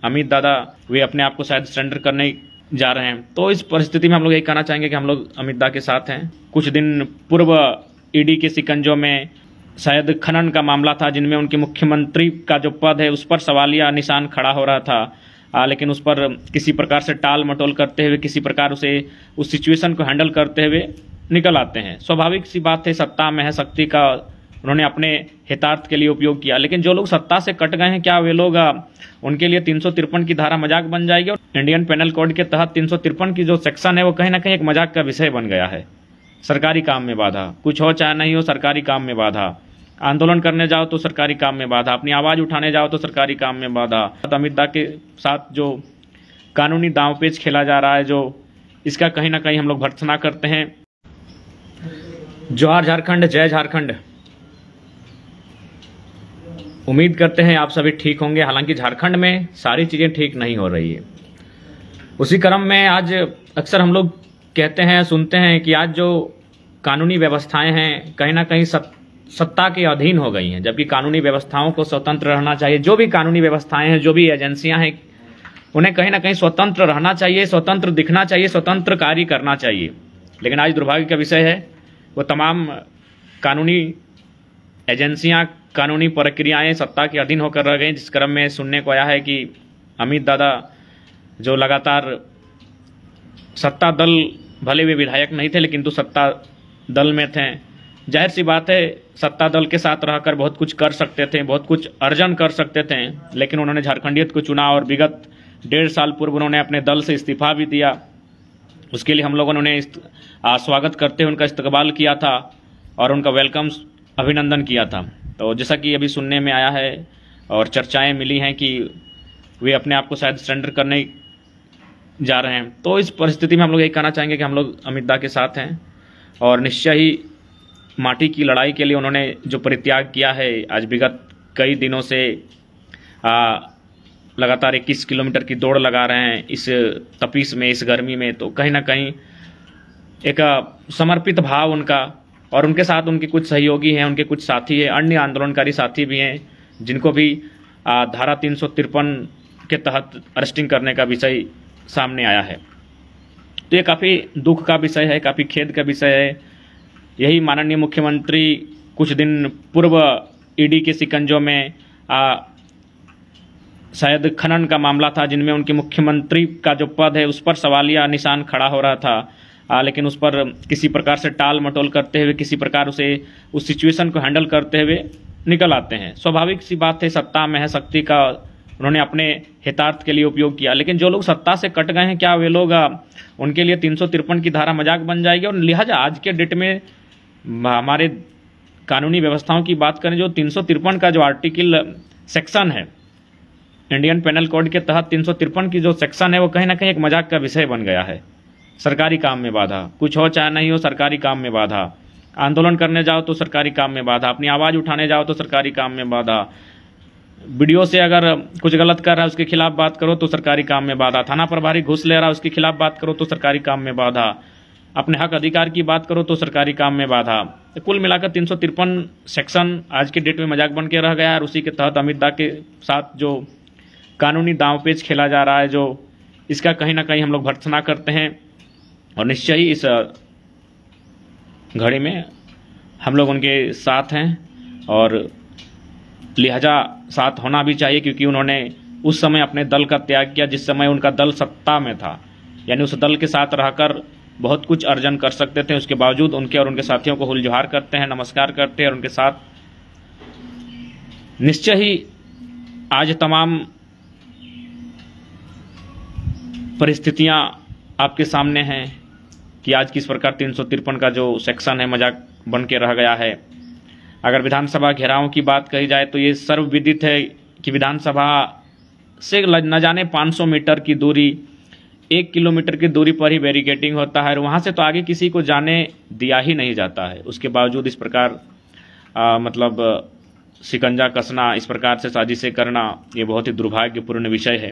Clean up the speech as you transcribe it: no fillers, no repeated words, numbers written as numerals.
अमित दादा वे अपने आप को शायद सरेंडर करने जा रहे हैं। तो इस परिस्थिति में हम लोग यही कहना चाहेंगे कि हम लोग अमित दा के साथ हैं। कुछ दिन पूर्व ईडी के शिकंजों में शायद खनन का मामला था, जिनमें उनके मुख्यमंत्री का जो पद है उस पर सवालिया निशान खड़ा हो रहा था, लेकिन उस पर किसी प्रकार से टाल मटोल करते हुए, किसी प्रकार उस सिचुएशन को हैंडल करते हुए निकल आते हैं। स्वाभाविक सी बात है, सत्ता में है, शक्ति का उन्होंने अपने हितार्थ के लिए उपयोग किया। लेकिन जो लोग सत्ता से कट गए हैं, क्या वे लोग उनके लिए 353 की धारा मजाक बन जाएगी? और इंडियन पेनल कोड के तहत 353 की जो सेक्शन है वो कहीं ना कहीं एक मजाक का विषय बन गया है। सरकारी काम में बाधा, कुछ हो चाहे नहीं हो, सरकारी काम में बाधा, आंदोलन करने जाओ तो सरकारी काम में बाधा, अपनी आवाज उठाने जाओ तो सरकारी काम में बाधा। अमित दा के साथ जो कानूनी दांवपेच खेला जा रहा है, जो इसका कहीं ना कहीं हम लोग भर्त्सना करते हैं। जोहार झारखंड, जय झारखंड। उम्मीद करते हैं आप सभी ठीक होंगे। हालांकि झारखंड में सारी चीज़ें ठीक नहीं हो रही है। उसी क्रम में आज अक्सर हम लोग कहते हैं, सुनते हैं कि आज जो कानूनी व्यवस्थाएं हैं कहीं ना कहीं सत्ता के अधीन हो गई हैं, जबकि कानूनी व्यवस्थाओं को स्वतंत्र रहना चाहिए। जो भी कानूनी व्यवस्थाएं हैं, जो भी एजेंसियां हैं, उन्हें कहीं ना कहीं स्वतंत्र रहना चाहिए, स्वतंत्र दिखना चाहिए, स्वतंत्र कार्य करना चाहिए। लेकिन आज दुर्भाग्य का विषय है, वो तमाम कानूनी एजेंसियां, कानूनी प्रक्रियाएं सत्ता के अधीन होकर रह गई। जिस क्रम में सुनने को आया है कि अमित दादा जो लगातार सत्ता दल, भले वे विधायक नहीं थे लेकिन तो सत्ता दल में थे, जाहिर सी बात है सत्ता दल के साथ रहकर बहुत कुछ कर सकते थे, बहुत कुछ अर्जन कर सकते थे। लेकिन उन्होंने झारखंडियत को चुना और विगत 1.5 साल पूर्व उन्होंने अपने दल से इस्तीफा भी दिया। उसके लिए हम लोगों ने उन्हें स्वागत करते हुए उनका इस्तकबाल किया था और उनका वेलकम, अभिनंदन किया था। तो जैसा कि अभी सुनने में आया है और चर्चाएं मिली हैं कि वे अपने आप को शायद सरेंडर करने जा रहे हैं। तो इस परिस्थिति में हम लोग यही कहना चाहेंगे कि हम लोग अमित दा के साथ हैं और निश्चय ही माटी की लड़ाई के लिए उन्होंने जो परित्याग किया है, आज विगत कई दिनों से लगातार 21 किलोमीटर की दौड़ लगा रहे हैं इस तपीस में, इस गर्मी में, तो कहीं ना कहीं एक समर्पित भाव उनका, और उनके साथ उनके कुछ सहयोगी हैं, उनके कुछ साथी हैं, अन्य आंदोलनकारी साथी भी हैं, जिनको भी धारा 353 के तहत अरेस्टिंग करने का विषय सामने आया है। तो ये काफ़ी दुख का विषय है, काफ़ी खेद का विषय है। यही माननीय मुख्यमंत्री कुछ दिन पूर्व ईडी के शिकंजों में शायद खनन का मामला था, जिनमें उनके मुख्यमंत्री का जो पद है उस पर सवालिया निशान खड़ा हो रहा था, लेकिन उस पर किसी प्रकार से टाल मटोल करते हुए, किसी प्रकार उस सिचुएशन को हैंडल करते हुए निकल आते हैं। स्वाभाविक सी बात है, सत्ता में है, शक्ति का उन्होंने अपने हितार्थ के लिए उपयोग किया। लेकिन जो लोग सत्ता से कट गए हैं, क्या वे लोग उनके लिए 353 की धारा मजाक बन जाएगी? और लिहाजा आज के डेट में हमारे कानूनी व्यवस्थाओं की बात करें, जो 353 का जो आर्टिकल सेक्शन है इंडियन पेनल कोड के तहत 353 की जो सेक्शन है वो कहीं ना कहीं एक मजाक का विषय बन गया है। सरकारी काम में बाधा, कुछ हो चाहे नहीं हो, सरकारी काम में बाधा, आंदोलन करने जाओ तो सरकारी काम में बाधा, अपनी आवाज उठाने जाओ तो सरकारी काम में बाधा, वीडियो से अगर कुछ गलत कर रहा है उसके खिलाफ बात करो तो सरकारी काम में बाधा, थाना प्रभारी घूस ले रहा है उसके खिलाफ बात करो तो सरकारी काम में बाधा, अपने हक अधिकार की बात करो तो सरकारी काम में बाधा। तो कुल मिलाकर 353 सेक्शन आज के डेट में मजाक बन के रह गया है। और उसी के तहत अमित दा के साथ जो कानूनी दांवपेच खेला जा रहा है, जो इसका कहीं ना कहीं हम लोग भर्त्सना करते हैं। और निश्चय ही इस घड़ी में हम लोग उनके साथ हैं और लिहाजा साथ होना भी चाहिए, क्योंकि उन्होंने उस समय अपने दल का त्याग किया जिस समय उनका दल सत्ता में था। यानी उस दल के साथ रहकर बहुत कुछ अर्जन कर सकते थे। उसके बावजूद उनके और उनके साथियों को हुलजोहार करते हैं, नमस्कार करते हैं और उनके साथ निश्चय ही आज तमाम परिस्थितियां आपके सामने हैं कि आज किस प्रकार 353 का जो सेक्शन है मजाक बन के रह गया है। अगर विधानसभा घेरावों की बात कही जाए तो ये सर्वविदित है कि विधानसभा से न जाने 500 मीटर की दूरी, 1 किलोमीटर की दूरी पर ही बैरिकेडिंग होता है और वहाँ से तो आगे किसी को जाने दिया ही नहीं जाता है। उसके बावजूद इस प्रकार मतलब शिकंजा कसना, इस प्रकार से साजिशें करना, ये बहुत ही दुर्भाग्यपूर्ण विषय है।